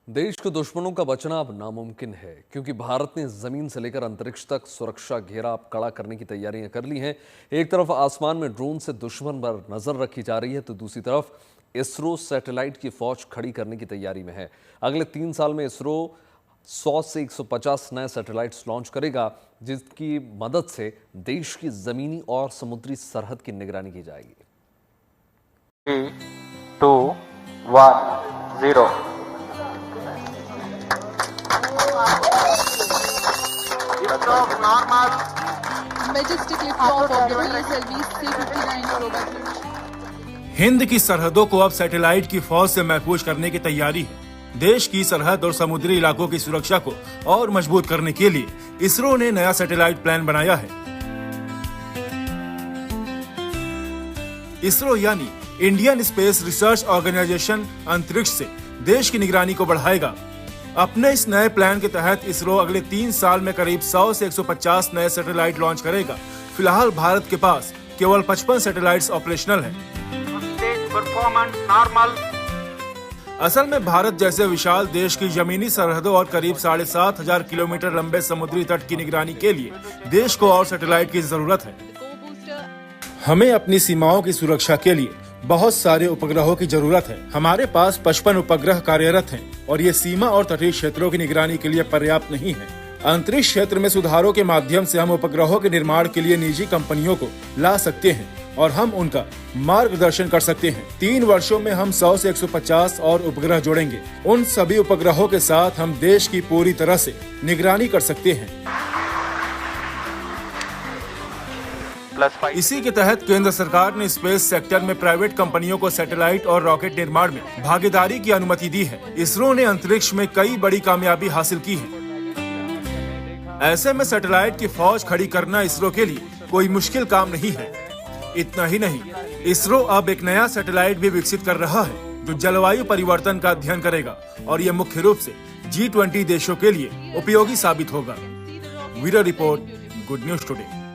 देश के दुश्मनों का बचना अब नामुमकिन है क्योंकि भारत ने जमीन से लेकर अंतरिक्ष तक सुरक्षा घेरा अब कड़ा करने की तैयारियां कर ली हैं। एक तरफ आसमान में ड्रोन से दुश्मन पर नजर रखी जा रही है तो दूसरी तरफ इसरो सैटेलाइट की फौज खड़ी करने की तैयारी में है। अगले 3 साल में इसरो 100 से 150 नए सैटेलाइट्स लॉन्च करेगा जिसकी मदद से देश की जमीनी और समुद्री सरहद की निगरानी की जाएगी। 3, 2, 1, 0। हिंद की सरहदों को अब सैटेलाइट की फौज से महफूज करने की तैयारी है। देश की सरहद और समुद्री इलाकों की सुरक्षा को और मजबूत करने के लिए इसरो ने नया सैटेलाइट प्लान बनाया है। इसरो यानी इंडियन स्पेस रिसर्च ऑर्गेनाइजेशन अंतरिक्ष से देश की निगरानी को बढ़ाएगा। अपने इस नए प्लान के तहत इसरो अगले 3 साल में करीब 100 से 150 नए सैटेलाइट लॉन्च करेगा। फिलहाल भारत के पास केवल 55 सैटेलाइट्स ऑपरेशनल हैं। असल में भारत जैसे विशाल देश की जमीनी सरहदों और करीब 7,500 किलोमीटर लंबे समुद्री तट की निगरानी के लिए देश को और सैटेलाइट की जरूरत है। हमें अपनी सीमाओं की सुरक्षा के लिए बहुत सारे उपग्रहों की जरूरत है। हमारे पास 55 उपग्रह कार्यरत हैं और ये सीमा और तटीय क्षेत्रों की निगरानी के लिए पर्याप्त नहीं है। अंतरिक्ष क्षेत्र में सुधारों के माध्यम से हम उपग्रहों के निर्माण के लिए निजी कंपनियों को ला सकते हैं और हम उनका मार्गदर्शन कर सकते हैं। 3 वर्षों में हम 100 से 150 और उपग्रह जोड़ेंगे। उन सभी उपग्रहों के साथ हम देश की पूरी तरह से निगरानी कर सकते हैं। इसी के तहत केंद्र सरकार ने स्पेस सेक्टर में प्राइवेट कंपनियों को सैटेलाइट और रॉकेट निर्माण में भागीदारी की अनुमति दी है। इसरो ने अंतरिक्ष में कई बड़ी कामयाबी हासिल की है। ऐसे में सैटेलाइट की फौज खड़ी करना इसरो के लिए कोई मुश्किल काम नहीं है। इतना ही नहीं, इसरो अब एक नया सैटेलाइट भी विकसित कर रहा है जो जलवायु परिवर्तन का अध्ययन करेगा और ये मुख्य रूप से G20 देशों के लिए उपयोगी साबित होगा। Bureau report, good news today.